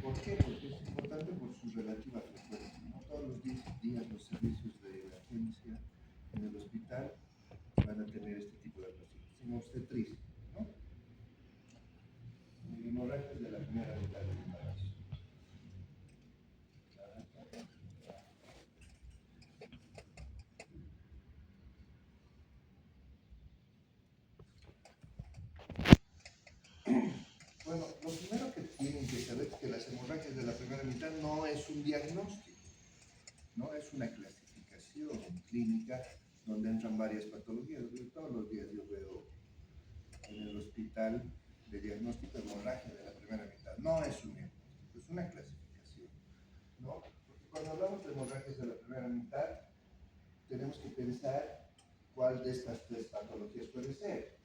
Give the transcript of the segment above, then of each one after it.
¿Por qué? Porque es importante por su relativa frecuencia. No todos los días los servicios de la agencia en el hospital van a tener este tipo de pacientes. En obstetricia, ¿no? Hemorragias de la primera mitad del embarazo. Bueno, lo primero que tienen que saber es que las hemorragias de la primera mitad no es un diagnóstico, no es una clasificación clínica donde entran varias patologías. Todos los días yo veo en el hospital de diagnóstico de hemorragia de la primera mitad. No es un diagnóstico, es una clasificación, ¿no? Porque cuando hablamos de hemorragias de la primera mitad, tenemos que pensar cuál de estas tres patologías puede ser.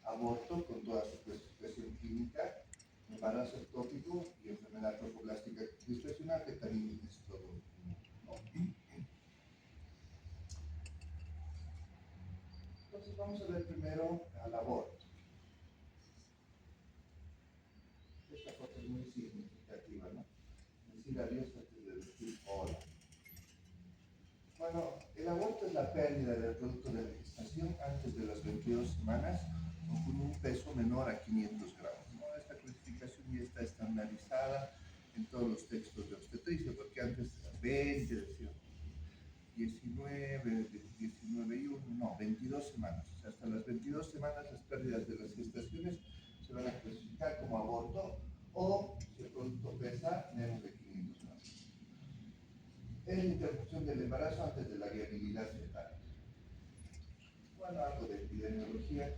Aborto con toda su clasificación clínica, embarazo ectópico y enfermedad trofoblástica disfuncional, que también es todo, ¿no? Entonces vamos a ver primero al aborto. Esta foto es muy significativa, ¿no? Decir adiós antes de decir hola. Bueno, el aborto es la pérdida del producto de la gestación antes de las 22 semanas o con un peso menor a 500 gramos, ¿no? Esta clasificación ya está estandarizada en todos los textos de obstetricia, porque antes 20 decían 19, 19 y 1, no, 22 semanas. O sea, hasta las 22 semanas las pérdidas de las gestaciones se van a clasificar como aborto o si el producto pesa menos de 500 gramos. Es la interrupción del embarazo antes de la viabilidad fetal. Bueno, algo de epidemiología,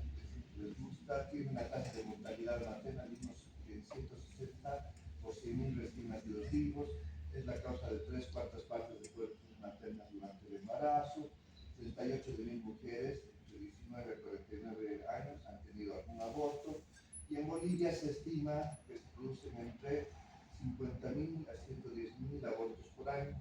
si les gusta, tiene una tasa de mortalidad materna de unos 160 por 100.000 recién nacidos vivos, es la causa de 3/4 partes de muertes maternas durante el embarazo, 38.000 mujeres entre 19 y 49 años han tenido algún aborto, y en Bolivia se estima que se producen entre 50.000 a 110.000 abortos por año,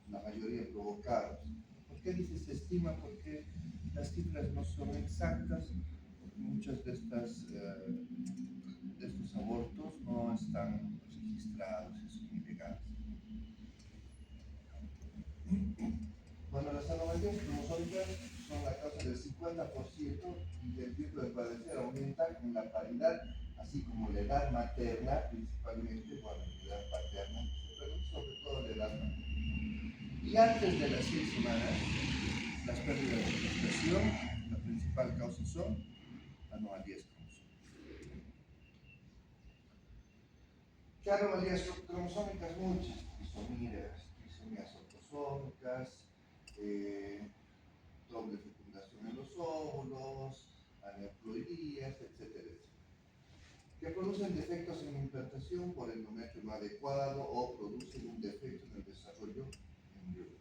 la mayoría provocados. ¿Por qué dice se estima? Porque las cifras no son exactas, porque muchos de estos abortos no están registrados y son ilegales. Bueno, las anomalías cromosómicas son la causa del 50% y del riesgo de padecer aumenta con la paridad, así como la edad materna, principalmente, bueno, la edad paterna, pero sobre todo la edad materna. Y antes de las 6 semanas, las pérdidas de gestación, la principal causa son anomalías cromosómicas. ¿Qué anomalías cromosómicas? Muchas, trisomías autosómicas, doble fecundación en los óvulos, aneuploidías, etcétera, que producen defectos en la implantación por endometrio no adecuado o producen un defecto en el desarrollo embrionario.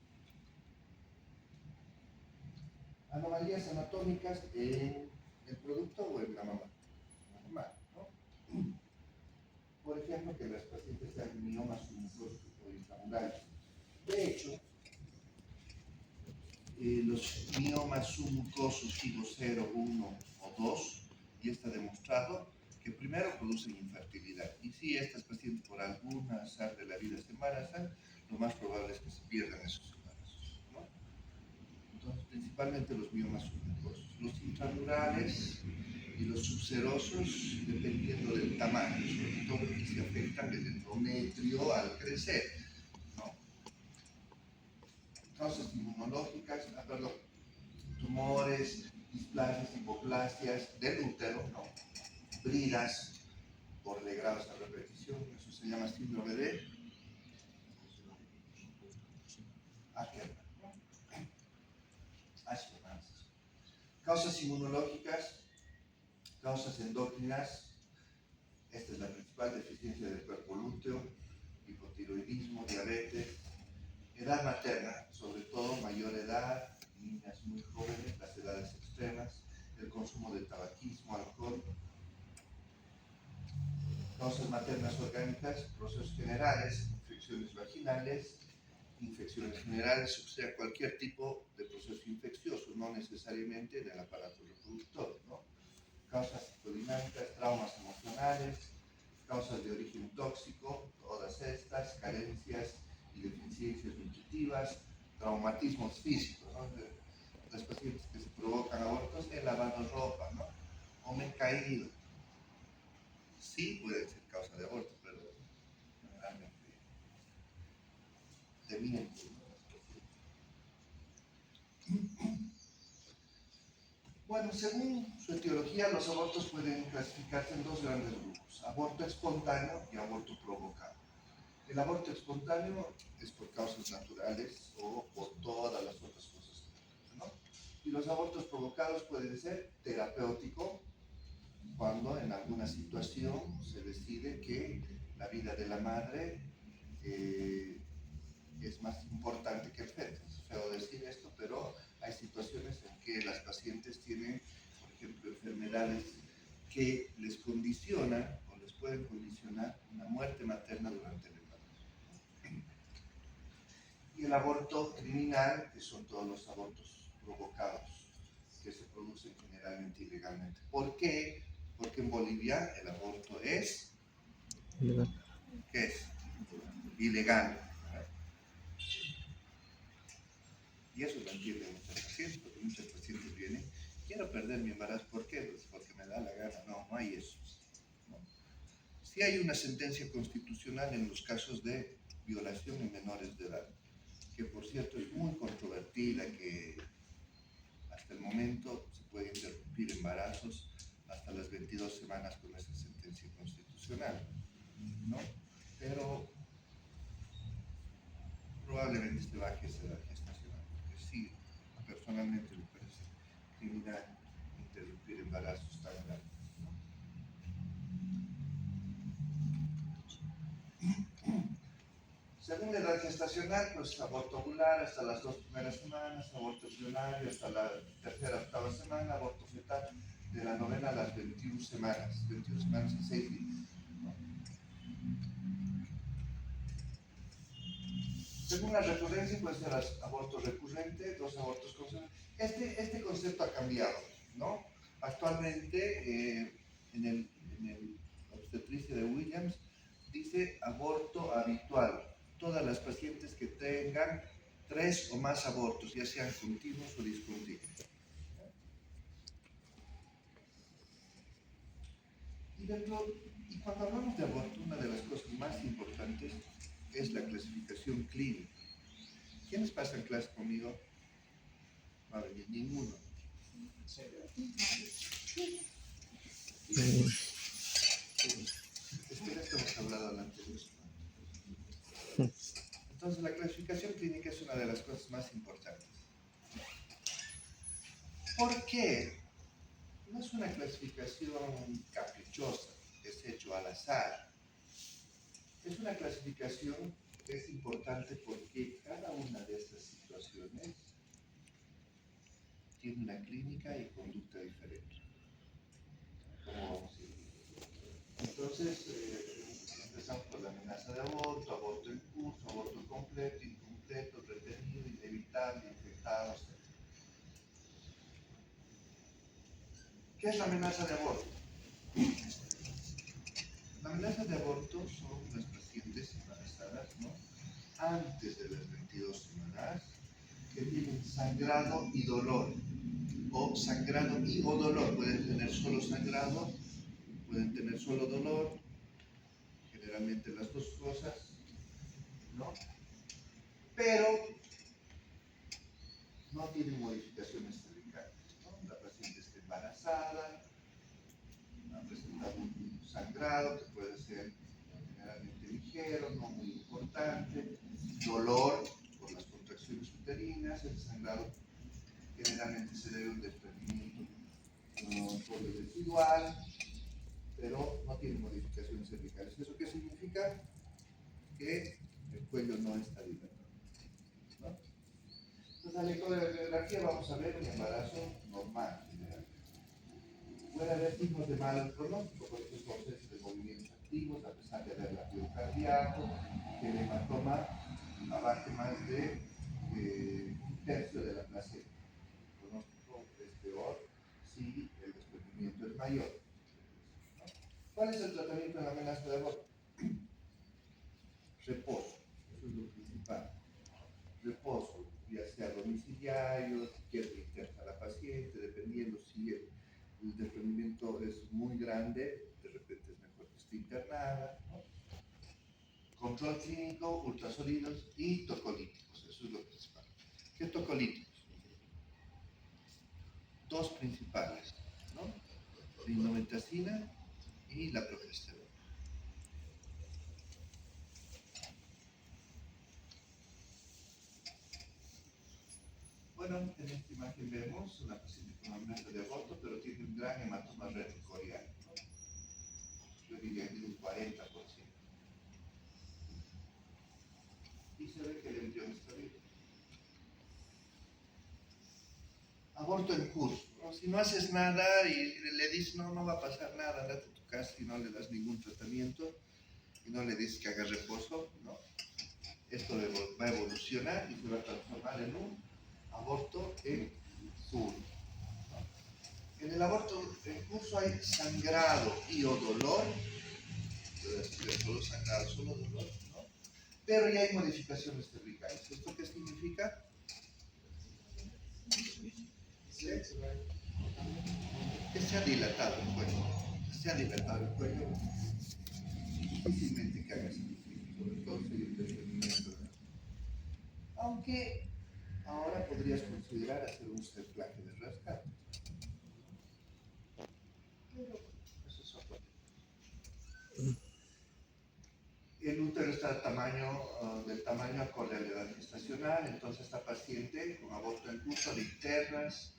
Anomalías anatómicas en el producto o en la mamá, ¿no? Por ejemplo, que las pacientes tengan miomas submucosos o intramurales. De hecho, los miomas submucosos tipo 0, 1 o 2, y está demostrado que primero producen infertilidad. Y si estas pacientes por algún azar de la vida se embarazan, lo más probable es que se pierdan esos embarazos, ¿no? Entonces, principalmente los miomas submucosos. Los intramurales y los subserosos, dependiendo del tamaño, sobre todo que se afectan el endometrio al crecer, ¿no? Causas inmunológicas, tumores, displasias, hipoplasias del útero, ¿no? Bridas por degrados a repetición, eso se llama síndrome de Ackermann. Causas inmunológicas, causas endócrinas, esta es la principal deficiencia del cuerpo lúteo, hipotiroidismo, diabetes, edad materna, sobre todo mayor edad, niñas muy jóvenes, las edades extremas, el consumo de tabaquismo, alcohol, causas maternas orgánicas, procesos generales, infecciones vaginales, infecciones generales, o sea, cualquier tipo de proceso infeccioso, no necesariamente en el aparato reproductor, ¿no? Causas psicodinámicas, traumas emocionales, causas de origen tóxico, todas estas, carencias y deficiencias nutritivas, traumatismos físicos, ¿no? Las pacientes que se provocan abortos, he lavado ropa, ¿no? O me he caído. Sí puede ser causa de aborto, pero realmente te mienten, ¿no? Bueno, según su etiología, los abortos pueden clasificarse en dos grandes grupos: aborto espontáneo y aborto provocado. El aborto espontáneo es por causas naturales o por todas las otras cosas, ¿no? Y los abortos provocados pueden ser terapéuticos, cuando en alguna situación se decide que la vida de la madre es más importante que el feto. Es feo decir esto, pero hay situaciones en que las pacientes tienen, por ejemplo, enfermedades que les condicionan o les pueden condicionar una muerte materna durante el embarazo. Y el aborto criminal, que son todos los abortos provocados, que se producen generalmente ilegalmente. ¿Por qué? Porque en Bolivia el aborto es, Ilegal. ¿qué es? Ilegal. Y eso lo entienden muchas pacientes, porque muchas pacientes vienen, quiero perder mi embarazo, ¿por qué? Pues porque me da la gana. No, no hay eso, ¿no? Sí hay una sentencia constitucional en los casos de violación en menores de edad, que por cierto es muy controvertida, que hasta el momento se puede interrumpir embarazos hasta las 22 semanas con esa sentencia constitucional, ¿no? Pero probablemente se baje esa edad gestacional, porque sí, personalmente me parece criminal interrumpir embarazos tan grandes, ¿no? Según la edad gestacional, pues aborto ovular hasta las 2 primeras semanas, aborto embrionario hasta la tercera, octava semana, aborto fetal de la novena a las 21 semanas y 6 días, ¿no? Según la recurrencia, puede ser aborto recurrente, 2 abortos consecutivos. Este concepto ha cambiado, ¿no? Actualmente, en el obstetricia de Williams, dice aborto habitual. Todas las pacientes que tengan 3 o más abortos, ya sean continuos o discontinuos. Y cuando hablamos de aborto, una de las cosas más importantes es la clasificación clínica. ¿Quiénes pasan clase conmigo? No va a venir ninguno. Es que de esto hemos hablado en la anterior semana. Entonces, la clasificación clínica es una de las cosas más importantes. ¿Por qué? No es una clasificación caprichosa, es hecho al azar. Es una clasificación que es importante porque cada una de estas situaciones tiene una clínica y conducta diferente. ¿Cómo vamos a ir? Entonces, empezamos por la amenaza de aborto, aborto en curso, aborto completo, incompleto, retenido, inevitable, infectado, etc. ¿Qué es la amenaza de aborto? La amenaza de aborto son las pacientes embarazadas, ¿no?, antes de las 22 semanas, que tienen sangrado y dolor, o sangrado y o dolor. Pueden tener solo sangrado, pueden tener solo dolor, generalmente las dos cosas, ¿no? Pero no tienen modificaciones cervicales, ¿no? La paciente está embarazada, ha presentado un sangrado que puede ser generalmente ligero, no muy importante, dolor por las contracciones uterinas. El sangrado generalmente se debe a un desprendimiento residual, pero no tiene modificaciones cervicales. ¿Eso qué significa? Que el cuello no está dilatado, ¿no? Entonces, en la ecografía vamos a ver un embarazo normal, generalmente. Puede haber signos de mal pronóstico, por ejemplo, ausencia de movimientos activos, a pesar de haber latido cardíaco, que el hematoma abarque más de un tercio de la placenta. El pronóstico es peor si el desprendimiento es mayor, ¿no? ¿Cuál es el tratamiento en la amenaza de aborto? Reposo, eso es lo principal. Reposo, ya sea domiciliario, si quiere interna a la paciente, dependiendo si el desprendimiento es muy grande, de repente es mejor que esté internada, ¿no? Control clínico, ultrasonidos y tocolíticos, eso es lo principal. ¿Qué tocolíticos? Dos principales, ¿no? La indometacina y la progesterona. Bueno, en esta imagen vemos una paciente con amenaza de aborto, pero tiene un gran hematoma retrocorial, ¿no? Yo diría que de un 40%. Y se ve que el embrión está bien. Aborto en curso, ¿no? Si no haces nada y le dices, no, no va a pasar nada, andate a tu casa y no le das ningún tratamiento y no le dices que haga reposo, ¿no? Esto va a evolucionar y se va a transformar en un aborto en curso. En el aborto en curso hay sangrado y o dolor, solo sangrado, solo dolor, ¿no? Pero ya hay modificaciones cervicales. ¿Esto qué significa? Que se ha dilatado el cuello. Se ha dilatado el cuello. Difícilmente que haga sentido, sobre todo si hay un desprendimiento. Aunque ahora podrías considerar hacer un cerclaje de rescate. Pero eso es otro tema. El útero está del tamaño acorde a la edad gestacional, entonces esta paciente con aborto en curso de internas,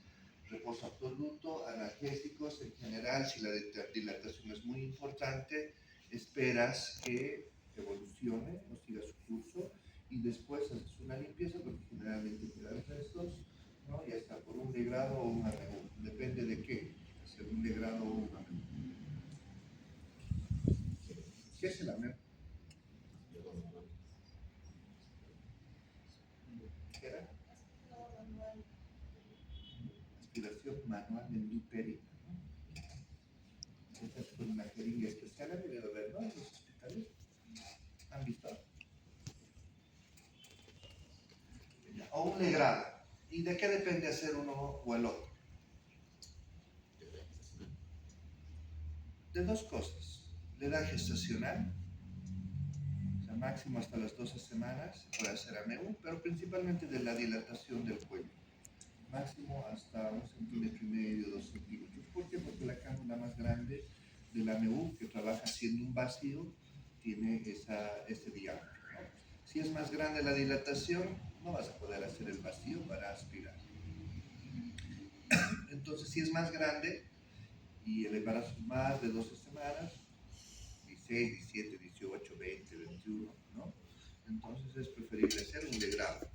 reposo absoluto, analgésicos, en general, si la dilatación es muy importante, esperas que evolucione o siga su curso y después haces una limpieza porque generalmente quedan restos, ¿no? Ya está por un degrado o un AMU, depende de qué, hacer un degrado o un AMU. ¿Qué es el AMU? ¿Qué era? Aspiración manual endoutérina, ¿no? Esta es con una jeringa especial, han debido ver, ¿no? En los hospitales. ¿Han visto? O un legrado. ¿Y de qué depende hacer uno o el otro? De dos cosas. La edad gestacional, o sea, máximo hasta las 12 semanas, se puede hacer AMU, pero principalmente de la dilatación del cuello. Máximo hasta 1,5 cm, 2 centímetros. ¿Por qué? Porque la cánula más grande del AMU, que trabaja haciendo un vacío, tiene ese diámetro, ¿no? Si es más grande la dilatación, no vas a poder hacer el vacío para aspirar. Entonces, si es más grande y el embarazo es más de 12 semanas, 16, 17, 18, 20, 21, ¿no? Entonces es preferible hacer un legrado.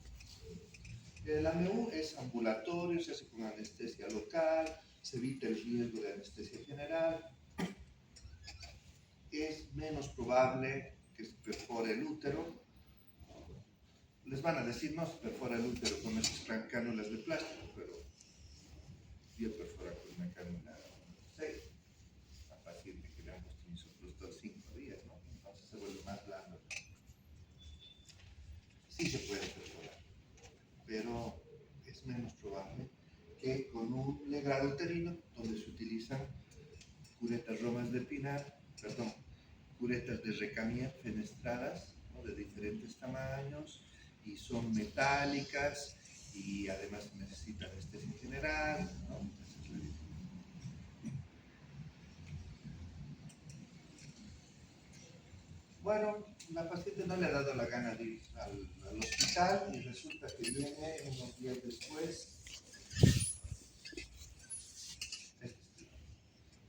El AMU es ambulatorio, se hace con anestesia local, se evita el riesgo de anestesia general, es menos probable que se perfore el útero. Les van a decir, no se perfora el útero con esas cánulas de plástico, pero yo perfora con una cánula 6. La paciente que le han puesto insupuesto 5 días, ¿no? Entonces se vuelve más blando. Sí se puede perforar, pero es menos probable que con un legrado uterino, donde se utilizan curetas romas de pinar, curetas de recamía fenestradas, ¿no? De diferentes tamaños y son metálicas y además se necesita anestesia general, ¿no? Bueno, la paciente no le ha dado la gana de ir al hospital y resulta que viene unos días después.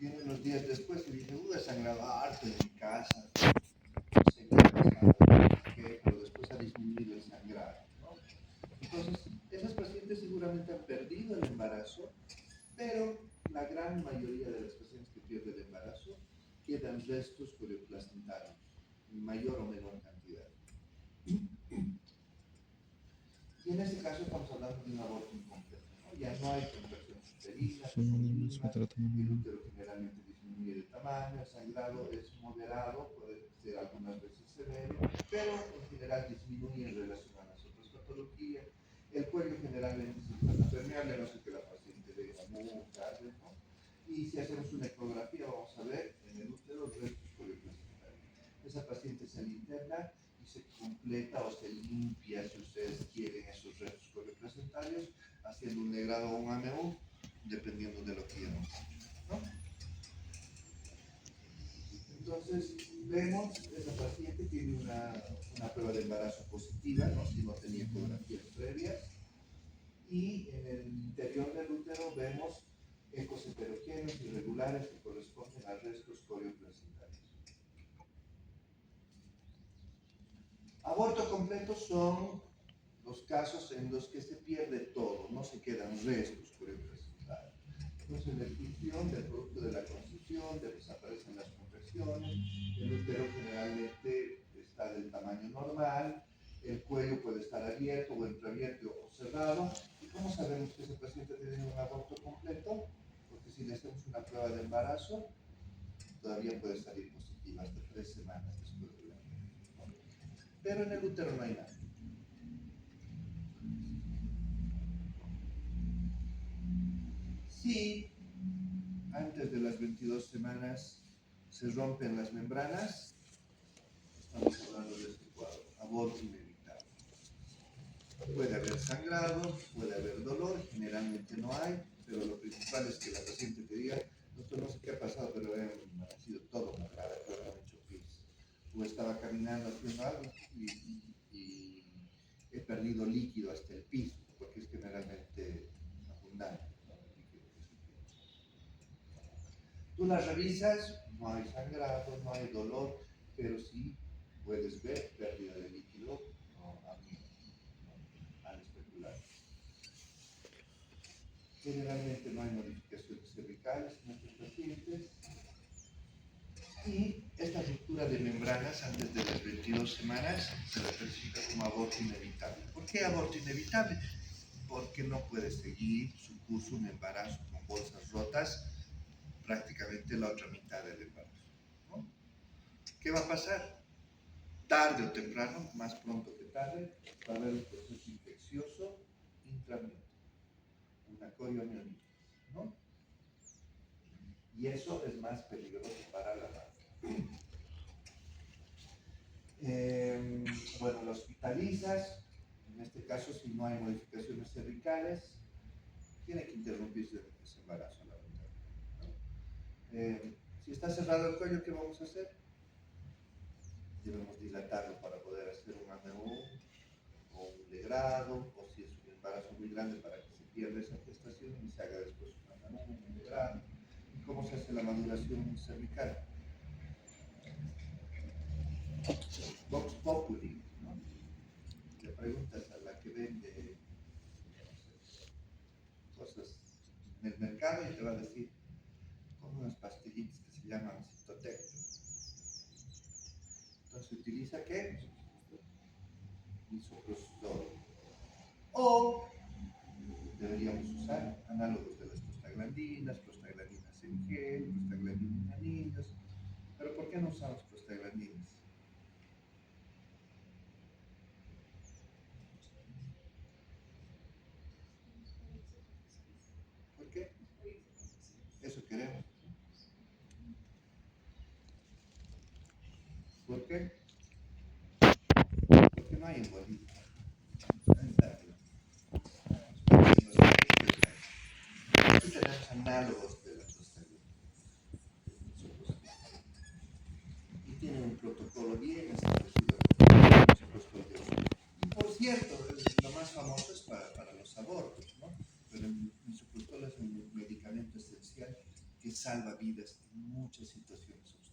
Viene unos días después y dice, he sangrado harto en mi casa, no sé qué ha pasado, pero después ha disminuido el sangrado, ¿no? Entonces, esas pacientes seguramente han perdido el embarazo, pero la gran mayoría de las pacientes que pierden el embarazo quedan restos corioplacentarios, en mayor o menor cantidad. Y en ese caso estamos hablando de un aborto incompleto, ¿no? Ya no hay contracción uterina, el útero generalmente disminuye disminuye de tamaño, el sangrado es moderado, puede ser algunas veces severo, pero en general disminuye en relación a las otras patologías. El cuello generalmente se encuentra permeable, a no ser que la paciente venga muy tarde, ¿no? Y si hacemos una ecografía, vamos a ver en el útero restos corioplacentarios. Esa paciente se le interna y se completa o se limpia, si ustedes quieren, esos restos corioplacentarios, haciendo un legrado o un AMU, dependiendo de lo que quieran, ¿no? Entonces, vemos que esa paciente tiene una prueba de embarazo positiva, ¿no? Si no tenía ecografías previas. Y en el interior del útero vemos ecos heterogéneos irregulares que corresponden a restos corioplacentarios. Aborto completo son los casos en los que se pierde todo, no se quedan restos corioplacentarios. Entonces, la extinción del producto de la concepción, desaparecen las contracciones, el útero generalmente está del tamaño normal, el cuello puede estar abierto o entreabierto o cerrado. ¿Y cómo sabemos que ese paciente tiene un aborto completo? Porque si le hacemos una prueba de embarazo, todavía puede salir positiva hasta 3 semanas después del aborto. Pero en el útero no hay nada. Si antes de las 22 semanas se rompen las membranas, estamos hablando de este cuadro, aborto inevitable. Puede haber sangrado, puede haber dolor, generalmente no hay, pero lo principal es que la paciente te diga, doctor, no sé qué ha pasado, pero ha sido todo mojada, pero me han hecho pis. O estaba caminando haciendo algo y he perdido líquido hasta el piso, porque es generalmente abundante, ¿no? El líquido que se pierde. Tú las revisas, no hay sangrado, no hay dolor, pero sí puedes ver pérdida de líquido, ¿no? Al especular. Generalmente no hay modificaciones cervicales en estos pacientes. Y esta ruptura de membranas antes de las 22 semanas se la clasifica como aborto inevitable. ¿Por qué aborto inevitable? Porque no puede seguir su curso un embarazo con bolsas rotas prácticamente la otra mitad del embarazo, ¿no? ¿Qué va a pasar? Tarde o temprano, más pronto que tarde, va a haber un proceso infeccioso intraamniótico, una coriomionitis, ¿no? Y eso es más peligroso para la madre. Bueno, lo hospitalizas, en este caso si no hay modificaciones cervicales, tiene que interrumpirse ese embarazo, lamentablemente, ¿no? Si está cerrado el cuello, ¿qué vamos a hacer? Debemos dilatarlo para poder hacer un AMU o un legrado, o si es un embarazo muy grande para que se pierda esa gestación y se haga después un AMU, un legrado. ¿Y cómo se hace la maduración cervical? Vox Populi, ¿no? Le preguntas a la que vende, no sé, cosas en el mercado y te va a decir, como unas pastillitas que se llaman Citotecto. Entonces utiliza ¿qué? Misoprostol. O deberíamos usar análogos de las prostaglandinas en gel, prostaglandinas en anillos. Pero ¿por qué no usamos prostaglandinas? ¿Por qué? Eso queremos. ¿Por qué? Porque no hay en Bolivia. Ahí está. Aquí tenemos análogos de la prostaglandina. Y tiene un protocolo bien establecido. Y por cierto, lo más famoso es para los abortos, ¿no? Pero el misoprostol es un medicamento esencial que salva vidas en muchas situaciones obstétricas.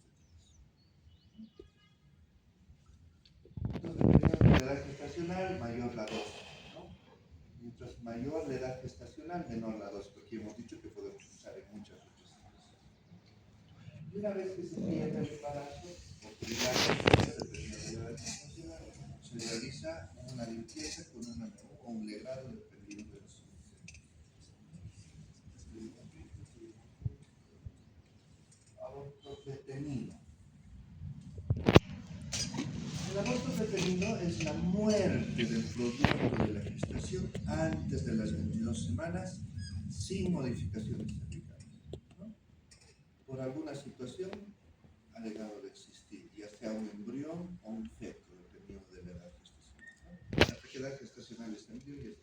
Entonces, dependiendo de la edad gestacional, mayor la dosis, ¿no? Mientras mayor la edad gestacional, menor la dosis, porque hemos dicho que podemos usar en muchas otras situaciones. Y una vez que se pierde el embarazo, o que ya se la edad gestacional, se realiza una limpieza con un legrado dependiendo de los aborto El aborto retenido es la muerte del producto de la gestación antes de las 22 semanas sin modificaciones cervicales, ¿no? Por alguna situación ha dejado de existir, ya sea un embrión o un feto, dependiendo de la edad gestacional, ¿no? Hasta qué edad gestacional es embrión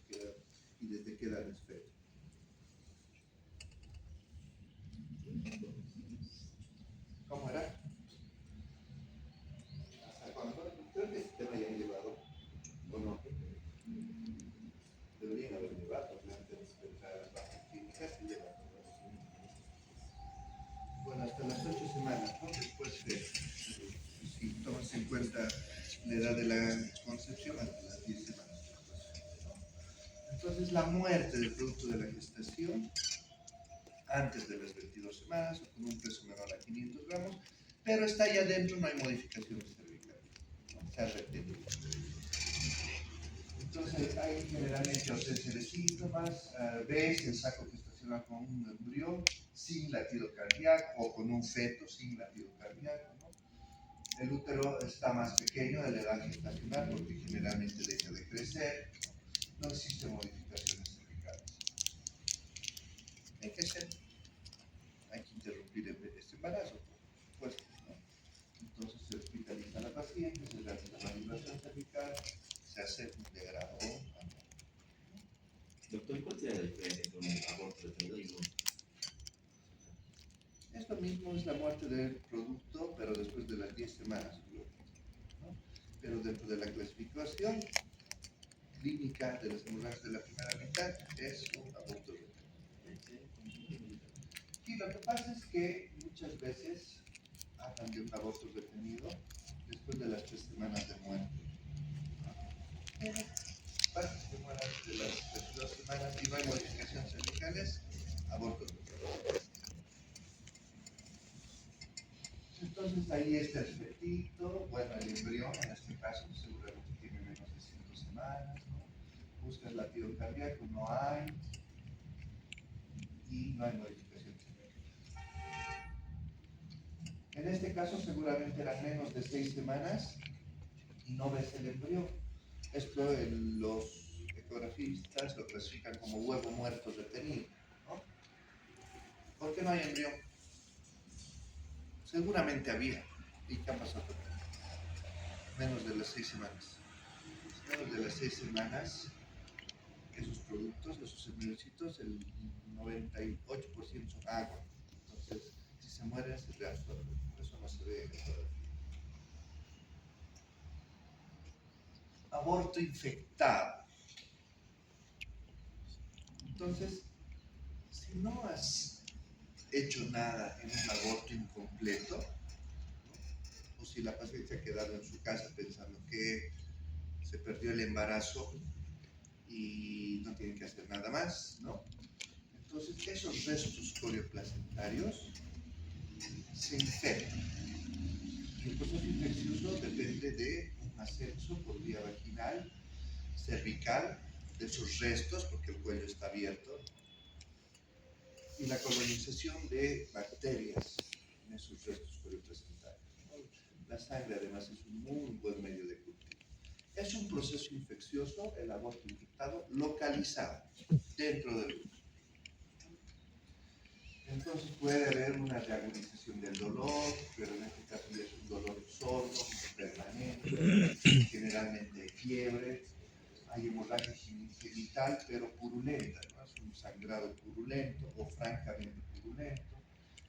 y desde qué edad es feto. ¿Cómo era? ¿Hasta cuándo? Creo que te lo hayan llevado, ¿o no? Deberían haber llevado antes de entrar a las bases clínicas y llevar. Bueno, hasta las 8 semanas, ¿no? Después de, si tomas en cuenta la edad de la concepción, hasta las 10 semanas. Entonces, la muerte del producto de la gestación antes de las 22 semanas o con un peso menor a 500 gramos, pero está ahí adentro, no hay modificaciones cervicales, ¿no? Se ha retenido. Entonces, hay generalmente ausencia de síntomas, ves el saco gestacional con un embrión sin latido cardíaco o con un feto sin latido cardíaco, ¿no? El útero está más pequeño de la edad gestacional porque generalmente deja de crecer, no existen modificaciones cervicales. Hay que hacer, hay que interrumpir este embarazo, pues, ¿no? Entonces se hospitaliza a la paciente, se realiza la vibración cervical, se hace un degrado. Doctor, ¿cuál sería la diferencia entre un aborto retenido y un... Es lo mismo, es la muerte del producto, pero después de las 10 semanas, ¿no? Pero dentro de la clasificación clínica de las hemorragias de la primera mitad es un aborto retenido. Y lo que pasa es que muchas veces hablan de un aborto retenido después de las 3 semanas de muerte. Pero para que se mueran de las 22 semanas y no hay modificaciones cervicales, aborto retenido. Entonces ahí está el fetito, bueno, el embrión en este caso seguramente tiene menos de 5 semanas, ¿no? Buscas latido cardíaco, no hay, y no hay modificación cervical. En este caso seguramente eran menos de 6 semanas y no ves el embrión. Esto los ecografistas lo clasifican como huevo muerto retenido, ¿no? ¿Por qué no hay embrión? Seguramente había. ¿Y qué ha pasado? Menos de las 6 semanas. Menos de las 6 semanas, esos productos, esos embrioncitos, el 98% son agua. Entonces, si se mueren, se reabsorben. Por eso no se ve en la ecografía. Aborto infectado. Entonces, si no has hecho nada en un aborto incompleto, ¿no? O si la paciente se ha quedado en su casa pensando que se perdió el embarazo y no tiene que hacer nada más, ¿no? Entonces, esos restos corioplacentarios se infectan. Y el proceso infeccioso depende de un ascenso por vía vaginal, cervical, de esos restos, porque el cuello está abierto, y la colonización de bacterias en esos restos corioplacentarios, ¿no? La sangre además es un muy buen medio de cultivo. Es un proceso infeccioso, el aborto infectado, localizado dentro del útero. Entonces puede haber una reagudización del dolor, pero en este caso ya es un dolor sordo, permanente, generalmente de fiebre, hay hemorragia genital pero purulenta, ¿no? Es un sangrado purulento o francamente purulento,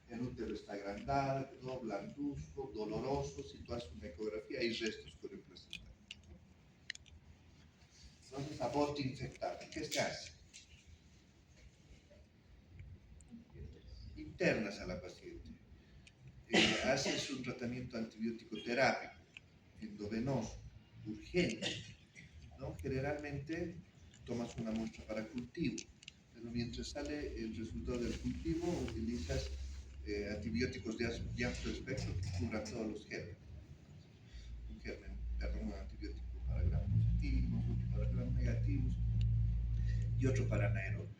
el útero está agrandado, blancuzco, doloroso, si tú haces una ecografía hay restos corioplacentarios. Entonces, aborto infectado, ¿qué se hace? Internas a la paciente. Haces un tratamiento antibiótico terápico, endovenoso, urgente, ¿no? Generalmente tomas una muestra para cultivo, pero mientras sale el resultado del cultivo utilizas antibióticos de amplio espectro que cubran todos los gérmenes. Un antibiótico para gram positivos, otro para gram negativos y otro para anaerobios.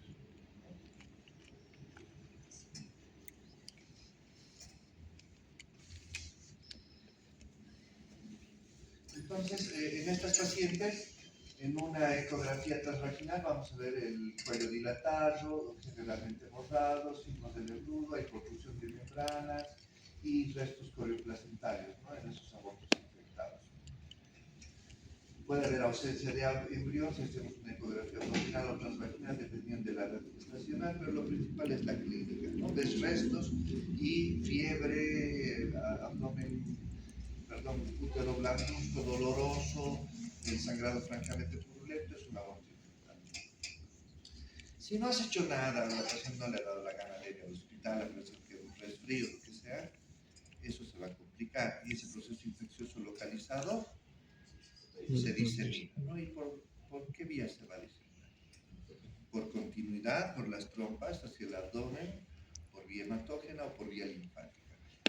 Entonces, en estas pacientes, en una ecografía transvaginal vamos a ver el cuello dilatado, generalmente bordado, signos de nervudo, hay protrusión de membranas y restos corioplacentarios, ¿no?, en esos abortos infectados. Puede haber ausencia de embrión si hacemos una ecografía abdominal o transvaginal, dependiendo de la red gestacional, pero lo principal es la clínica, ¿no? Ves restos y fiebre, abdomen, perdón, útero blancuzco, doloroso, el sangrado francamente purulento, es un aborto infectado. Si no has hecho nada, la paciente no le ha dado la gana de ir al hospital, a pesar que un resfrío, lo que sea, eso se va a complicar. Y ese proceso infeccioso localizado se disemina, ¿no? ¿Y por qué vía se va a diseminar? Por continuidad, por las trompas hacia el abdomen, por vía hematógena o por vía linfática.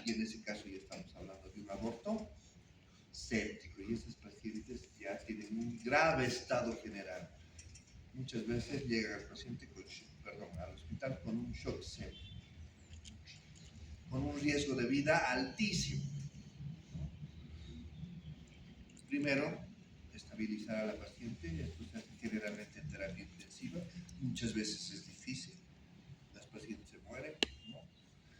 Y en ese caso ya estamos hablando de un aborto séptico, y esas pacientes ya tienen un grave estado general. Muchas veces llega el paciente al hospital con un shock séptico, con un riesgo de vida altísimo. Primero, estabilizar a la paciente. Esto se hace generalmente en terapia intensiva. Muchas veces es difícil, las pacientes se mueren, ¿no?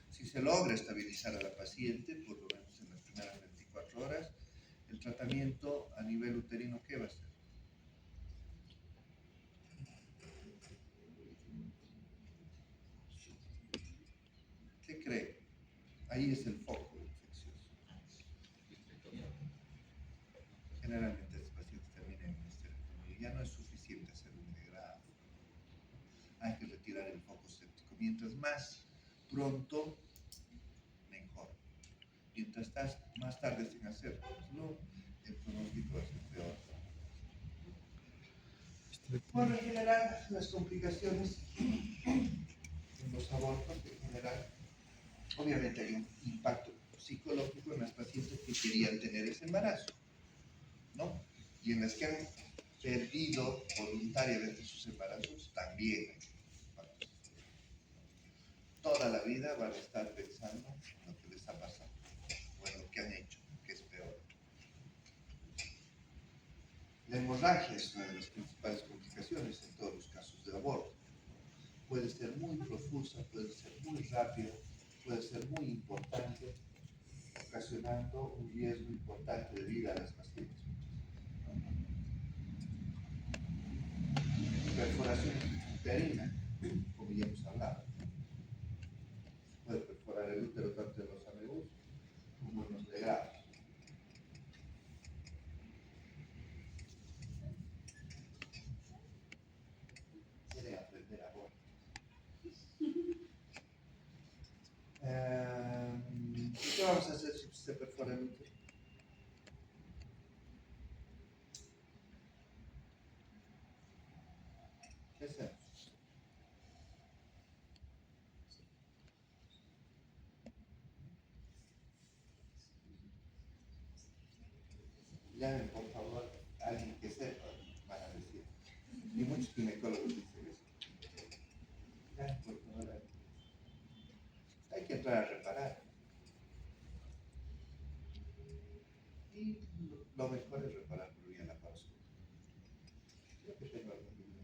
Si se logra estabilizar a la paciente, por lo menos en las primeras 24 horas, el tratamiento a nivel uterino, ¿qué va a ser? ¿Qué cree? Ahí es el foco infeccioso. Generalmente los pacientes terminan en histerectomía. Ya no es suficiente hacer un degrado. Hay que retirar el foco séptico. Mientras más pronto, mejor. Mientras estás más tarde sin hacerlo, el pronóstico va a ser peor. Por lo general, las complicaciones en los abortos, en general, obviamente hay un impacto psicológico en las pacientes que querían tener ese embarazo, ¿no? Y en las que han perdido voluntariamente sus embarazos, también hay impactos. Toda la vida van a estar pensando en lo que les ha pasado, o en lo que han hecho, que es peor. La hemorragia es una de las principales complicaciones en todos los casos de aborto. Puede ser muy profusa, puede ser muy rápida, puede ser muy importante, ocasionando un riesgo importante de vida a las pacientes. Perforación uterina, como ya hemos hablado. Puede perforar el útero tanto en los AMUs como en los legados. Quiere aprender aborto. ¿Qué vamos a hacer si se perfora el útero? ¿Qué hacemos? Llamen por favor a alguien que sepa, van a decir. Y muchos ginecólogos dicen eso. Llamen por favor a alguien. Hay que entrar a reparar. Y lo mejor es reparar por vía laparoscópica. Creo que tengo algún video.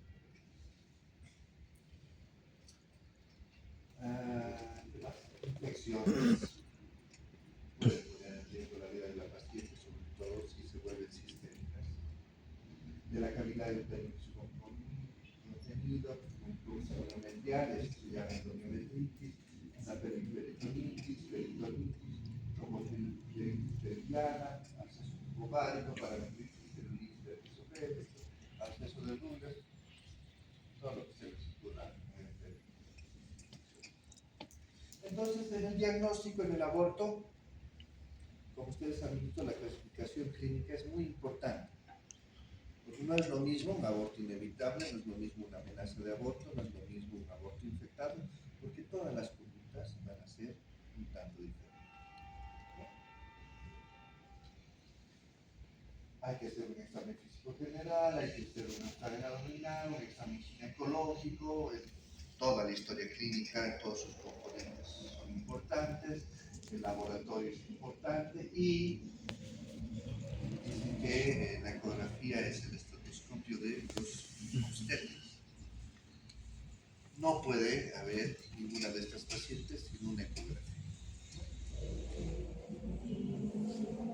¿Qué más? Infecciones. Pueden poner en riesgo la vida de la paciente, sobre todo si se vuelven sistémicas. De la cavidad uterina con contenido, con cruz medial, esto se llama endometritis, una peritonitis, trombofilitis peridiana, acceso ovárico, parametritis, celulitis vertisogénica, acceso de Ruger, todo lo que se les ocurra en el periodo. Entonces, en el diagnóstico, en el aborto, como ustedes han visto, la clasificación clínica es muy importante. Porque no es lo mismo un aborto inevitable, no es lo mismo una amenaza de aborto, no es lo mismo un aborto infectado, porque todas las conductas van a ser un tanto diferentes. Hay que hacer un examen físico general, hay que hacer un examen abdominal, un examen ginecológico, toda la historia clínica, todos sus componentes son importantes, el laboratorio es importante y que la ecografía es el estetoscopio de los obstetras. No puede haber ninguna de estas pacientes sin una ecografía.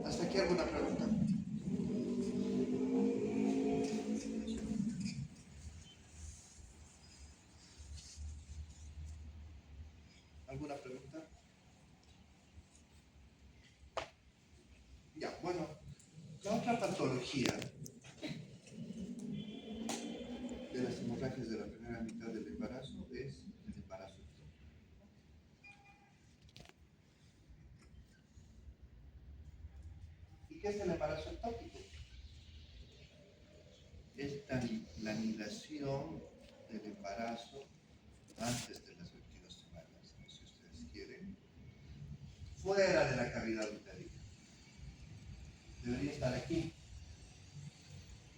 ¿Hasta aquí alguna pregunta? ¿Alguna pregunta? Ya, bueno, la otra patología de las hemorragias de la primera mitad del embarazo es el embarazo ectópico. ¿Y qué es el embarazo ectópico? Es la anidación del embarazo antes de las 22 semanas, si ustedes quieren, fuera de la cavidad uterina. Debería estar aquí,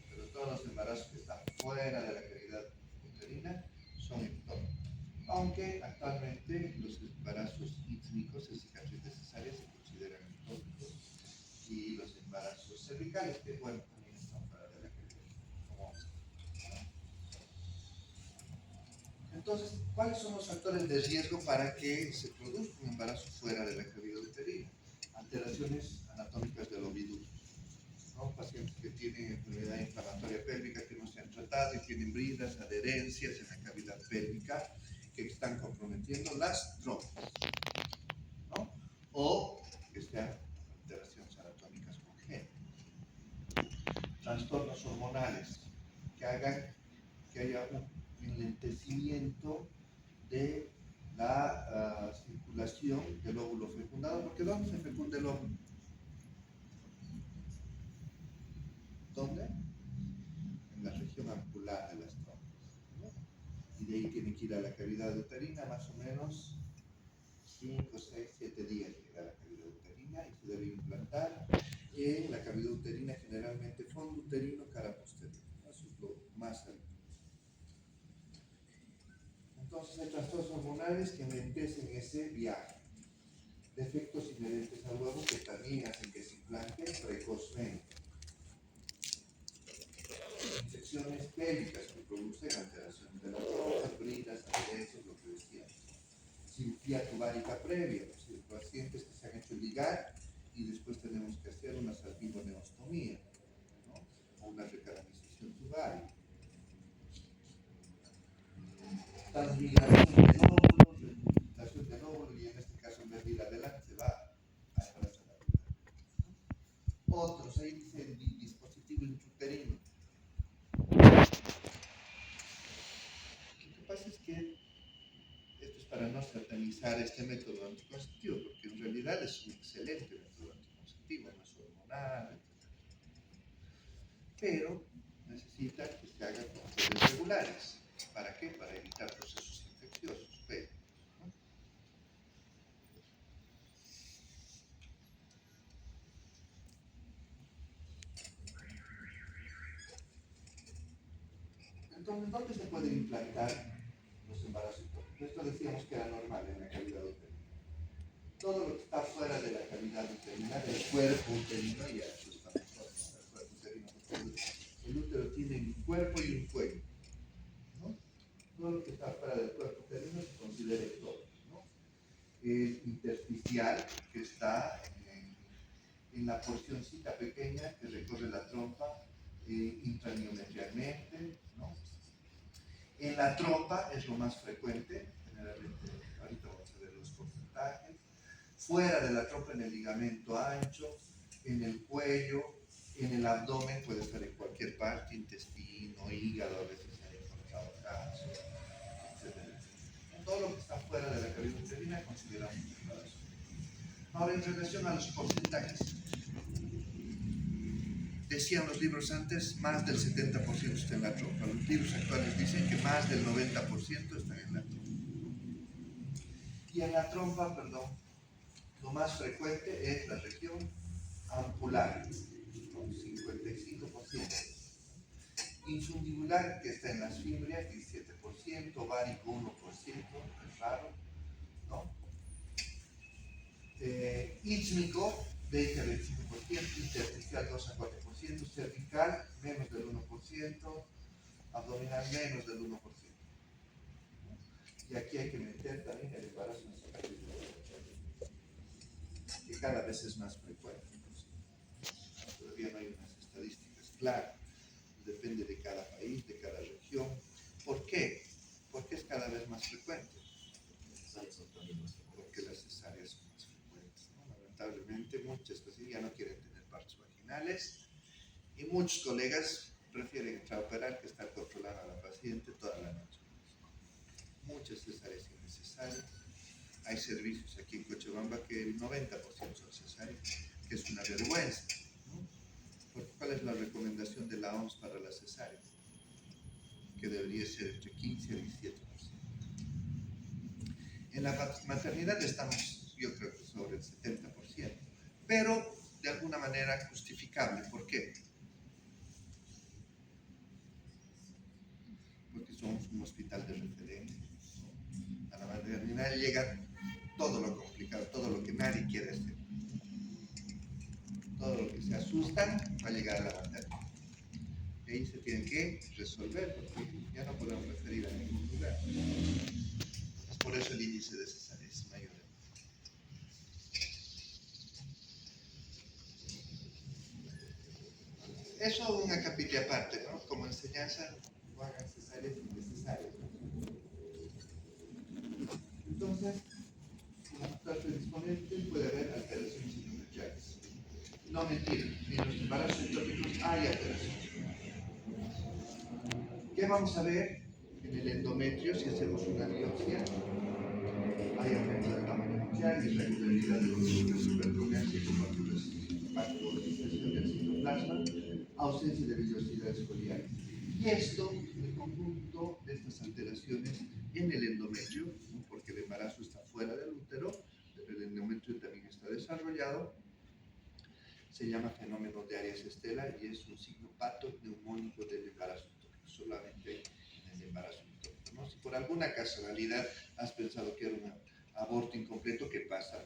pero todos los embarazos que están fuera de la cavidad uterina son ectópicos. Aunque actualmente los embarazos ítmicos en cicatriz de cesárea se consideran ectópicos y los embarazos cervicales, que bueno, también están fuera de la cavidad. Entonces, ¿cuáles son los factores de riesgo para que se produzca un embarazo fuera de la cavidad uterina? Alteraciones anatómicas del oviducto, ¿no? Pacientes que tienen enfermedad inflamatoria pélvica que no se han tratado y tienen bridas, adherencias en la cavidad pélvica que están comprometiendo las trompas, ¿no? O que sean alteraciones anatómicas congénitas. Trastornos hormonales que hagan que haya un enlentecimiento de la circulación del óvulo fecundado, porque ¿dónde se fecunda el óvulo? ¿Dónde? En la región ampular de las trompas, ¿no? Y de ahí tiene que ir a la cavidad uterina, más o menos 5, 6, 7 días llega a la cavidad uterina y se debe implantar en la cavidad uterina, generalmente fondo uterino, cara posterior. Eso es lo más cercano. Entonces hay trastornos hormonales que enlentecen ese viaje. Defectos inherentes al huevo que también hacen que se implante precozmente. Infecciones pélvicas que producen alteraciones de la trompa, bridas, adherencias, lo que decía. Cirugía tubárica previa, es decir, pacientes que se han hecho ligar y después tenemos que hacer una salpingoneostomía, ¿no? O una recanalización tubaria. Transmigración del óvulo, y en este caso en vez de ir adelante se va atrás a la vida. Otros, ahí dice el dispositivo intrauterino. Lo que pasa es que esto es para no satanizar este método anticonceptivo, porque en realidad es un excelente método anticonceptivo, no es hormonal, etc. Pero necesita que se hagan controles regulares. ¿Para qué? Para evitar procesos infecciosos. Pero, ¿no? Entonces, ¿dónde se pueden implantar los embarazos ectópicos? Esto decíamos que era normal en la cavidad uterina. Todo lo que está fuera de la cavidad uterina, del cuerpo uterino, ya eso está mejor, ¿no? El cuerpo uterino, porque el útero tiene un cuerpo y un cuello, ¿no? Todo lo que está fuera del cuerpo uterino se considera ectópico, ¿no? El intersticial, que está en la porcioncita pequeña que recorre la trompa intramiometrialmente, ¿no? En la trompa es lo más frecuente, generalmente, ahorita vamos a ver los porcentajes. Fuera de la trompa en el ligamento ancho, en el cuello, en el abdomen, puede estar en cualquier parte, intestino, hígado, a veces se han encontrado casos, etc. Todo lo que está fuera de la cavidad uterina consideramos embarazo. Ahora, en relación a los porcentajes, decían los libros antes, más del 70% está en la trompa. Los libros actuales dicen que más del 90% están en la trompa. Y en la trompa, perdón, lo más frecuente es la región ampular, con 55%. Infundibular, que está en las fimbrias, 17%, ovárico 1%, es raro, ¿no? Ísmico, 20 a 25%, intersticial 2 a 4%. 1%, cervical menos del 1%, abdominal menos del 1%. Y aquí hay que meter también el embarazo en secreto, que cada vez es más frecuente. Todavía no hay unas estadísticas claras, depende de cada país, de cada región. ¿Por qué? Porque es cada vez más frecuente. Porque las cesáreas son más frecuentes, ¿no? Lamentablemente muchas pacientes ya no quieren tener partos vaginales y muchos colegas prefieren intraoperar que estar controlando a la paciente toda la noche. Muchas cesáreas innecesarias. Hay servicios aquí en Cochabamba que el 90% son cesáreas, que es una vergüenza, ¿no? Porque ¿cuál es la recomendación de la OMS para las cesáreas? Que debería ser entre 15 y 17%. En la maternidad estamos, yo creo que sobre el 70%, pero de alguna manera justificable. ¿Por qué? Porque somos un hospital de referencia. A la maternidad llega todo lo complicado, todo lo que nadie quiere hacer. Todo lo que se asustan va a llegar a la maternidad. Y ahí se tienen que resolver, porque ya no podemos referir a ningún lugar. Es por eso el índice de cesárea es mayor. Eso una capilla aparte, ¿no? Como enseñanza, no hagan cesáreas innecesarias. Entonces, como está predisponente, puede haber alteraciones endometriales. No mentira, en los embarazos ectópicos hay alteraciones. ¿Qué vamos a ver en el endometrio si hacemos una biopsia? Hay aumento del tamaño nuclear, irregularidad de los núcleos supercronianos con vascularización del citoplasma, ausencia de vellosidades foliares. Y esto, el conjunto de estas alteraciones en el endometrio, ¿no? Porque el embarazo está fuera del útero, pero el endometrio también está desarrollado, se llama fenómeno de Arias Estela y es un signo patoneumónico del embarazo ectópico, solamente en el embarazo ectópico, ¿no? Si por alguna casualidad has pensado que era un aborto incompleto, ¿qué pasa?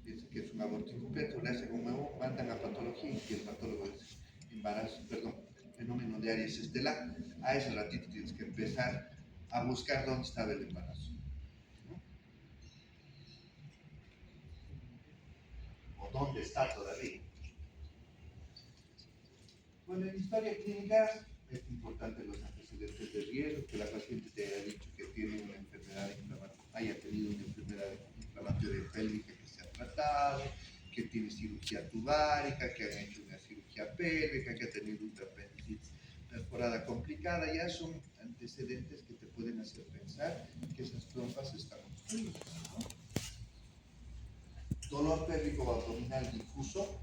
Piensa que es un aborto incompleto, le hacen un nuevo, mandan a patología y el patólogo dice fenómeno de Arias Estela. A ese ratito tienes que empezar a buscar dónde estaba el embarazo, ¿no? O dónde está todavía. Bueno, en historia clínica es importante los antecedentes de riesgo, que la paciente te haya dicho que tiene una enfermedad inflamatoria, haya tenido una enfermedad inflamatoria pélvica que se ha tratado, que tiene cirugía tubárica, que han hecho una cirugía pélvica, que ha tenido una apendicitis perforada complicada. Ya son antecedentes que te pueden hacer pensar que esas trompas están obstruidas, ¿no? Dolor pélvico o abdominal difuso,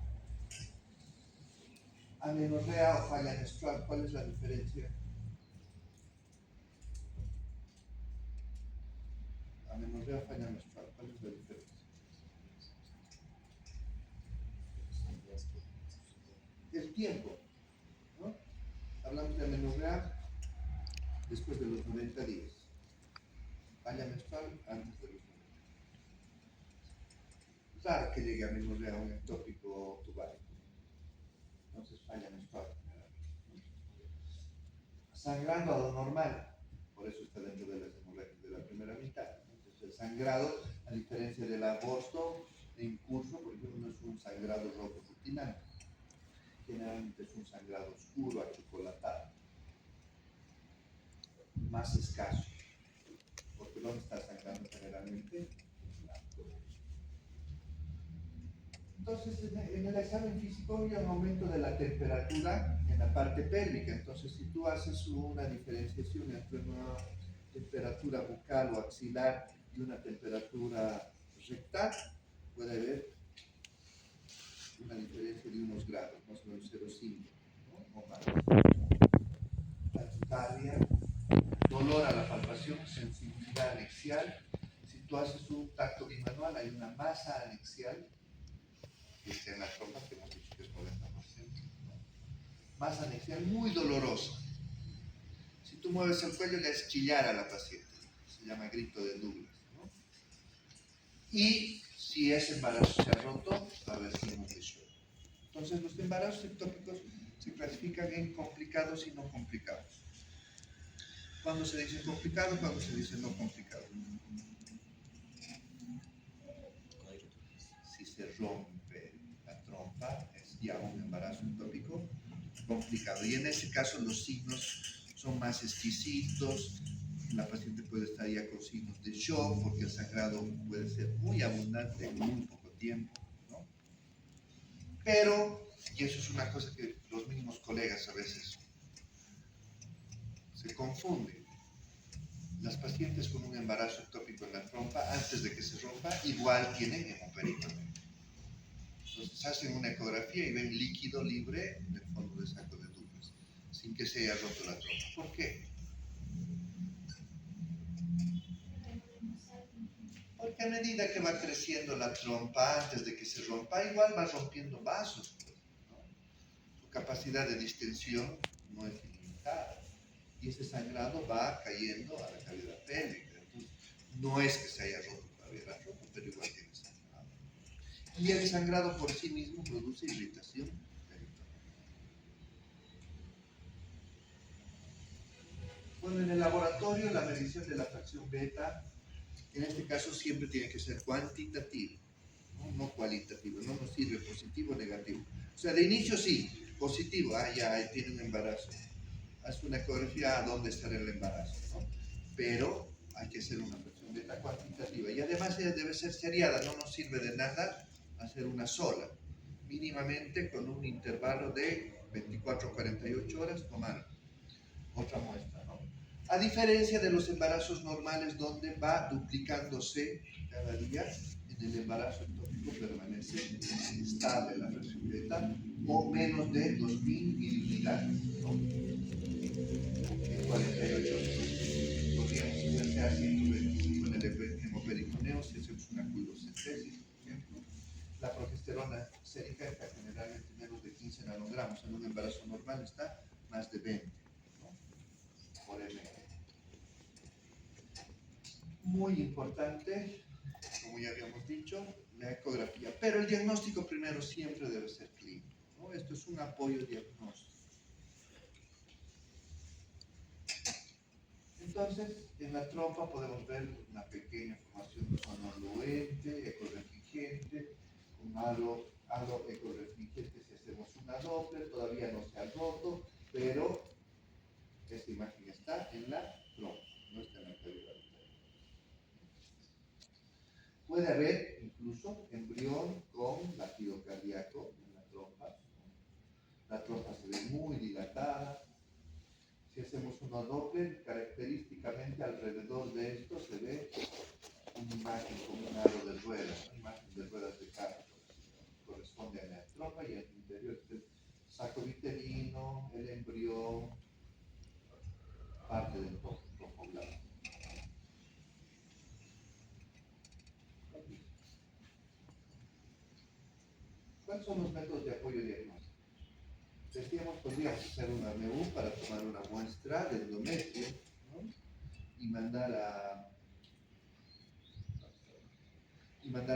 amenorrea o falla menstrual. ¿Cuál es la diferencia? Amenorrea o falla menstrual. ¿Cuál es la diferencia? El tiempo, ¿no? Hablamos de amenorrea después de los 90 días. Falla menstrual antes de los 90 días. Claro que llegue a amenorrea un ectópico tubario. Entonces falla menstrual. Sangrando a lo normal, por eso está dentro de las hemorragias de la primera mitad. Entonces el sangrado, a diferencia del aborto en curso, por ejemplo, no es un sangrado rojo rutinante. Generalmente es un sangrado oscuro, achocolatado, más escaso. Porque ¿dónde está sangrando generalmente? Entonces, en el examen físico hay un aumento de la temperatura en la parte pélvica. Entonces, si tú haces una diferenciación entre una temperatura bucal o axilar y una temperatura rectal, puede haber una diferencia de unos grados, más o menos 0,5, ¿no? O más. Taquicardia, dolor a la palpación, sensibilidad anexial. Si tú haces un tacto bimanual, hay una masa anexial que está en la trompa, que hemos dicho que es 90%, ¿no? Masa anexial muy dolorosa. Si tú mueves el cuello, le haces chillar a la paciente. Se llama grito de Douglas, ¿no? Y si ese embarazo se ha roto, va a haber signos de shock. Entonces, los embarazos ectópicos se clasifican en complicados y no complicados. ¿Cuándo se dice complicado? ¿Cuándo se dice no complicado? Si se rompe la trompa, es ya un embarazo ectópico complicado. Y en ese caso los signos son más exquisitos. La paciente puede estar ya con signos de shock porque el sangrado puede ser muy abundante en muy poco tiempo, ¿no? Pero, y eso es una cosa que los mismos colegas a veces se confunden, las pacientes con un embarazo ectópico en la trompa, antes de que se rompa, igual tienen hemoperitoneo. Entonces hacen una ecografía y ven líquido libre en el fondo de saco de Douglas, sin que se haya roto la trompa. ¿Por qué? Porque a medida que va creciendo la trompa, antes de que se rompa, igual va rompiendo vasos, ¿no? Su capacidad de distensión no es ilimitada. Y ese sangrado va cayendo a la cavidad pélvica. Entonces, no es que se haya roto todavía la trompa, pero igual tiene sangrado. Y el sangrado por sí mismo produce irritación peritoneal. Bueno, en el laboratorio la medición de la fracción beta, en este caso siempre tiene que ser cuantitativo, no cualitativo, no nos sirve positivo o negativo. O sea, de inicio sí, positivo, ya tiene un embarazo. Haz una ecografía a dónde estará el embarazo, ¿no? Pero hay que hacer una fracción beta cuantitativa y además ella debe ser seriada, no nos sirve de nada hacer una sola, mínimamente con un intervalo de 24 a 48 horas tomar otra muestra, ¿no? A diferencia de los embarazos normales donde va duplicándose cada día, en el embarazo ectópico permanece estable la fracción beta o menos de 2000 miliunidades, ¿no? En 48 horas podríamos hacerse a 125 en el hemoperitoneo si hacemos una culosíntesis, por ejemplo. La progesterona sérica está generalmente menos de 15 nanogramos, en un embarazo normal está más de 20, ¿no? Por ml. Muy importante, como ya habíamos dicho, la ecografía, pero el diagnóstico primero siempre debe ser clínico, ¿no? Esto es un apoyo diagnóstico. Entonces, en la trompa podemos ver una pequeña formación sonoluente, ecorefringente, un halo ecorefringente si hacemos una Doppler, todavía no se ha roto, pero esta imagen está en la trompa, no está en la cavidad. Puede haber incluso embrión con latido cardíaco en la trompa. La trompa se ve muy dilatada. Si hacemos una Doppler, característicamente alrededor de esto se ve una imagen como un aro de ruedas, una imagen de ruedas de carro. Corresponde a la trompa y al interior del saco vitelino, el embrión, parte del trofoblado. ¿Cuáles son los métodos de apoyo diagnóstico? Decíamos, podríamos hacer una MU para tomar una muestra de endometrio, ¿no? y mandar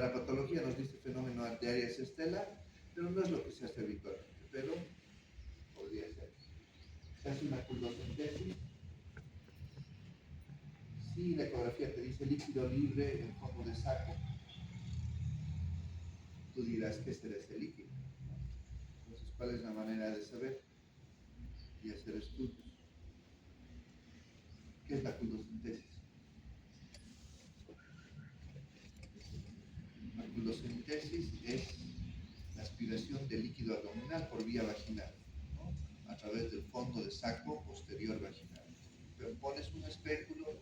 a patología, nos dice fenómeno de Arias Estela, pero no es lo que se hace habitualmente, pero podría ser. Se hace una culosíntesis. Si la ecografía te dice líquido libre en fondo de saco, tú dirás que será ese líquido, ¿no? Entonces, ¿cuál es la manera de saber y hacer estudios? ¿Qué es la culosíntesis? La culosíntesis es la aspiración de líquido abdominal por vía vaginal, ¿no? A través del fondo de saco posterior vaginal. Pero pones un espéculo,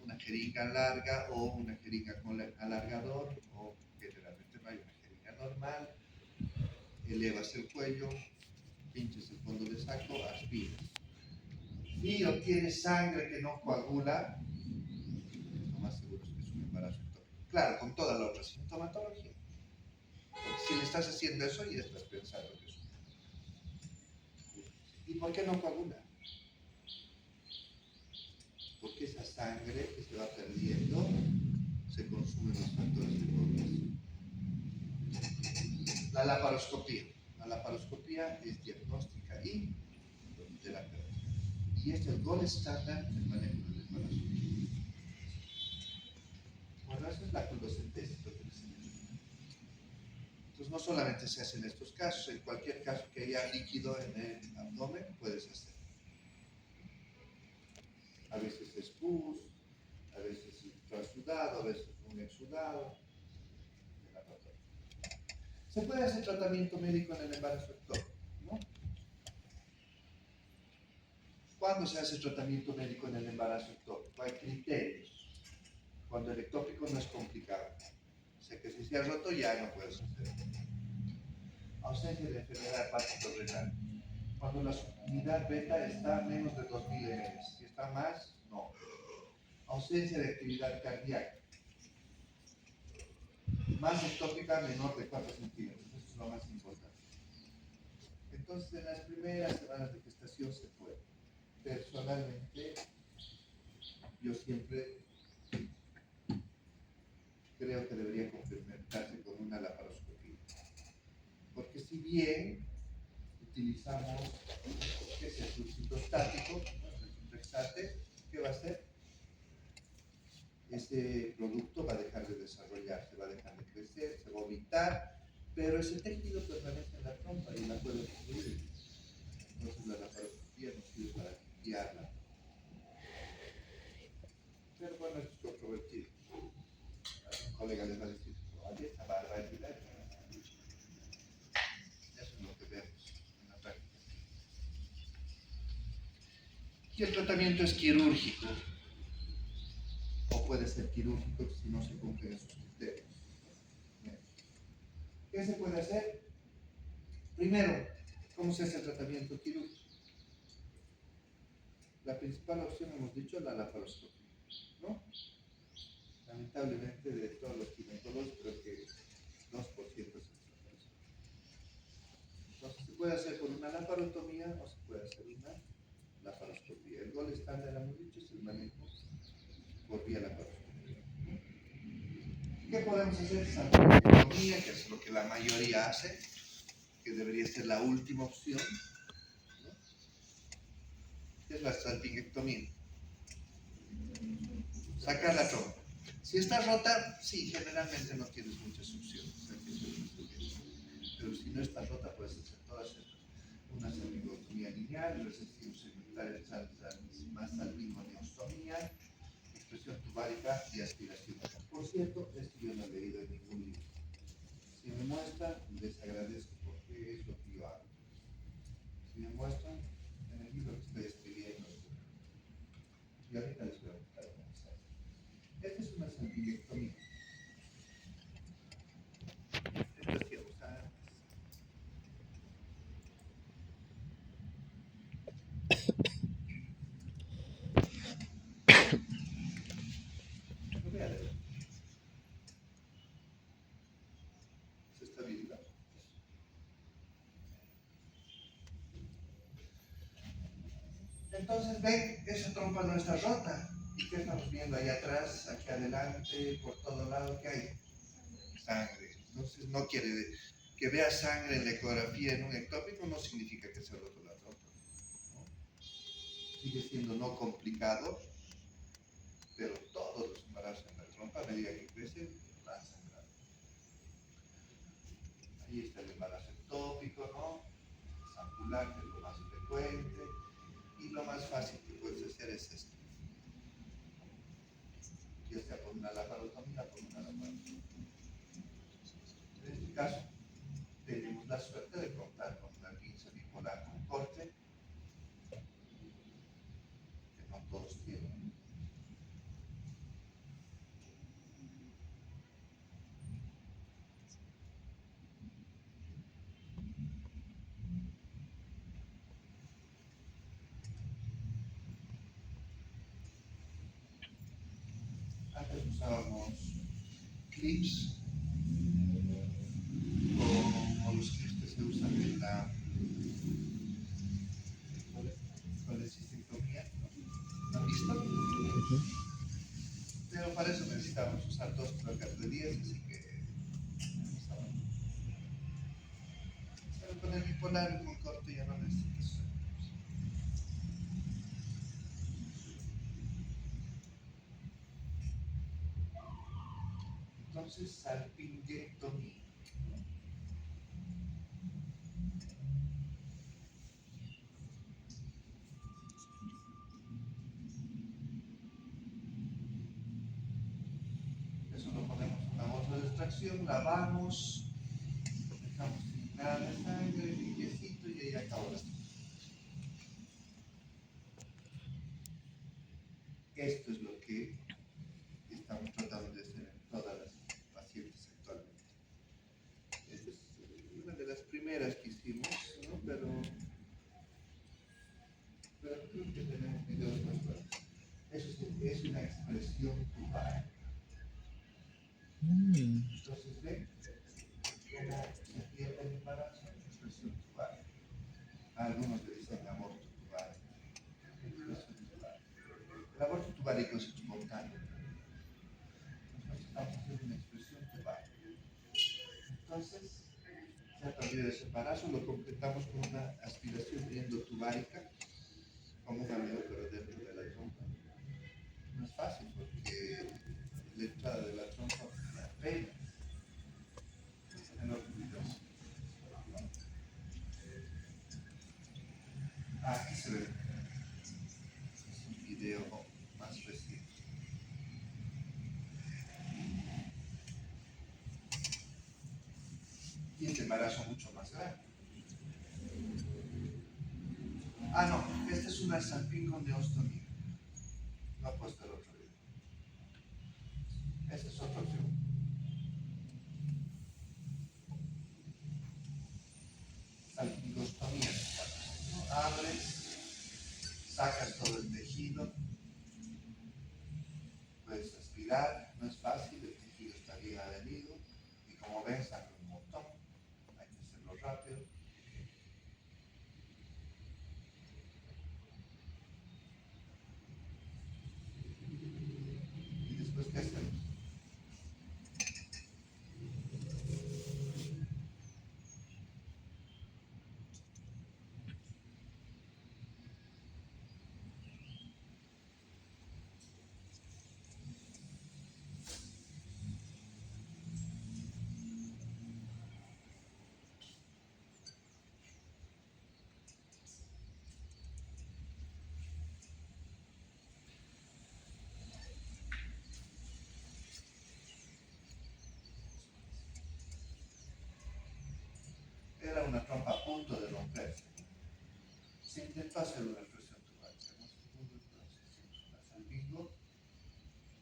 una jeringa larga o una jeringa con alargador, o generalmente no hay una jeringa normal, elevas el cuello, pinches el fondo de saco, aspiras. Y obtienes sangre que no coagula, lo más seguro es que es un embarazo ectópico. Claro, con toda la otra sintomatología. Porque si le estás haciendo eso, ya estás pensando que es un embarazo. ¿Y por qué no coagula? Porque esa sangre que se va perdiendo se consumen los factores de coagulación. La laparoscopía. La La laparoscopía es diagnóstica y terapéutica. Y es el gol estándar del manejo del embarazo. Bueno, esa es la colocentesis, lo que les enseño. Entonces, no solamente se hace en estos casos, en cualquier caso que haya líquido en el abdomen, puedes hacer. A veces es pus, a veces es transudado, a veces un exudado. Se puede hacer tratamiento médico en el embarazo ectópico, ¿no? ¿Cuándo se hace tratamiento médico en el embarazo ectópico? Hay criterios. Cuando el ectópico no es complicado. O sea que si se ha roto ya no puedes hacer. Ausencia de enfermedad hepático-renal. Cuando la subunidad beta está a menos de 2000 ml. Si está más, no. Ausencia de actividad cardíaca. Más ectópica menor de 4 centímetros. Eso es lo más importante. Entonces, en las primeras semanas de gestación se puede. Personalmente, yo siempre creo que debería complementarse con una laparoscopía. Porque si bien utilizamos, ¿qué es el citostático? El Suprexate, ¿qué va a hacer? Ese producto va a dejar de desarrollarse, va a dejar de crecer, se va a vomitar, pero ese tejido permanece en la trompa y la puede destruir. Entonces la laparoscopía nos sirve para limpiarla. Pero bueno, esto es controvertido. Un colega les va a decir, oye, esta barbaridad. Eso es lo que vemos en la práctica. Y el tratamiento es quirúrgico, o puede ser quirúrgico si no se cumplen esos criterios. ¿Qué se puede hacer? Primero, ¿cómo se hace el tratamiento quirúrgico? La principal opción, hemos dicho, es la laparoscopia, ¿no? Lamentablemente, de todos los ginecólogos, creo que 2% es la laparoscopia. Entonces, se puede hacer con una laparotomía o se puede hacer una laparoscopia. El gol estándar, hemos dicho, es el manejo por vía laparoscopia. ¿Qué podemos hacer? Salpingectomía, que es lo que la mayoría hace, que debería ser la última opción, ¿no? ¿Qué es la salpingectomía? Sacar la trompa. Si está rota, sí, generalmente no tienes muchas opciones. Pero si no está rota, puedes hacer todas estas. Una salpingectomía lineal, resección segmental, más salpingoneostomía, expresión tubárica y aspiración. Por cierto, esto yo no he leído en ningún libro. Si me muestran, les agradezco porque es lo que yo hago. Si me muestran, en el libro que estoy escribiendo, y ahorita les voy a mostrar cómo se hace. Esta es una salpingectomía. Esto hacíamos antes. Lo voy a leer. Se está viendo. Entonces, ven, esa trompa no está rota. ¿Y qué estamos viendo ahí atrás, aquí adelante, por todo lado? ¿Qué hay? Sangre. Entonces, no quiere que vea sangre en la ecografía en un ectópico, no significa que se ha roto la trompa, ¿no? Sigue siendo no complicado, pero todos los embarazos en la trompa, a medida que crecen, van sangrando. Ahí está el embarazo ectópico, ¿no? Sampular, que es lo más frecuente. Y lo más fácil que puedes hacer es esto. Ya sea por una laparotomía o por una laparotomía. En este caso, tenemos la suerte de contar con una pinza bipolar con corte, que no todos tienen. Antes usábamos clips, como los clips que se usan en la colecistectomía, ¿no han visto? Pero para eso necesitábamos usar 2 placas de 10, así que usábamos. Pero con el entonces salpingectomía. Eso lo ponemos en una bolsa de extracción, lavamos, dejamos sin nada de sangre, limpiecito y ahí acabó la extracción. Esto es lo que estamos tratando de hacer en todas las pacientes actualmente. Esta es una de las primeras que hicimos, ¿no? Pero creo que tenemos videos más fuertes. Eso es una expresión tubal. Entonces, ¿ven cómo se pierde el embarazo? Expresión tubal. Algunos le dicen aborto tubal. Expresión tubal. El aborto tubálico es espontáneo. Nosotros estamos haciendo una expresión tubal. Entonces, se ha perdido ese embarazo, lo completamos con una aspiración endotubárica, como un amigo, pero dentro de la trompa. No es fácil porque la entrada de la trompa apenas es orgulloso. Aquí se ve. Es un video más reciente. Y este embarazo mucho más grande. Ah, no, este es una salpingoneostomía. No ha puesto el otro video. Esta es otra opción. Salpingostomía. ¿No? Abres, sacas todo el tejido, puedes aspirar, no es fácil, el tejido está bien adherido y como ven saca un montón, hay que hacerlo rápido. Y después, ¿qué hacemos? Era una trompa a punto de romperse. Se intentó hacer una expresión tubálica, no se pudo, entonces hicimos una salpingostomía.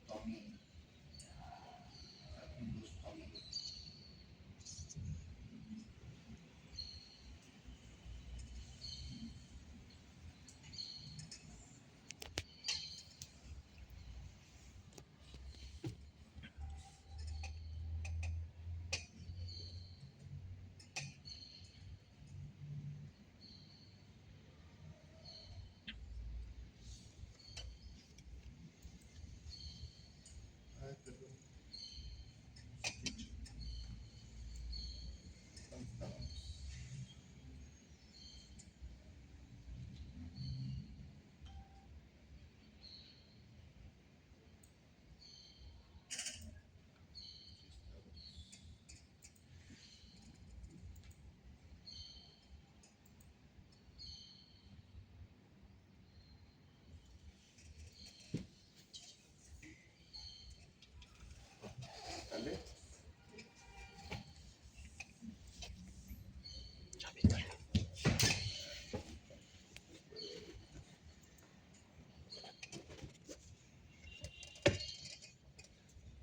Salpingostomía. Ay, perdón. ¿Dónde estamos? ¿Vale?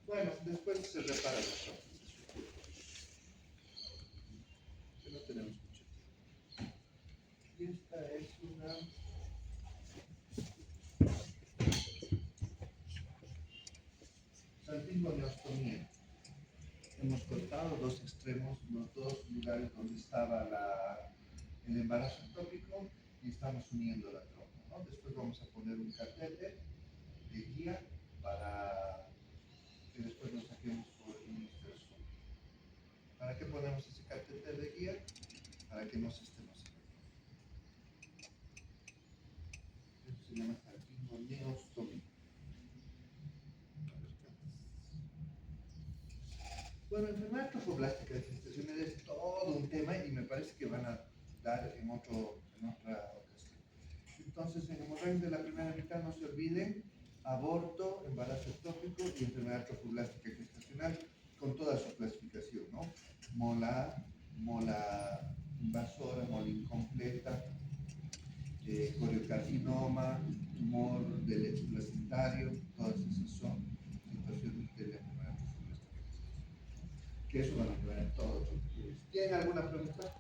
Bueno, después se repara la trompa. Que no tenemos mucho tiempo. Y esta es una salpingoneostomía. Hemos cortado dos extremos, los dos lugares donde estaba el embarazo ectópico y estamos uniendo la trompa, ¿no? Después vamos a poner un catéter de guía para que después lo saquemos por inserción. ¿Para qué ponemos ese catéter de guía? Para que no se estemos sacando. Eso se llama salpingoneostomía. A ver, ¿qué más? enfermedad trofoblástica de gestacional es todo un tema y me parece que van a dar en otra ocasión. Entonces, en hemorroides de la primera mitad, no se olviden, aborto, embarazo ectópico y enfermedad trofoblástica gestacional, con toda su clasificación, ¿no? Mola invasora, mola incompleta, coriocarcinoma, tumor del lecho placentario, todas esas son situaciones de la enfermedad trofoblástica gestacional. Que eso van a ver en todos. ¿Tienen alguna pregunta?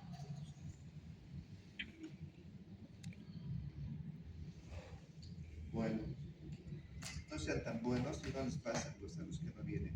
Bueno, no sean tan buenos y no les pasen pues, a los que no vienen.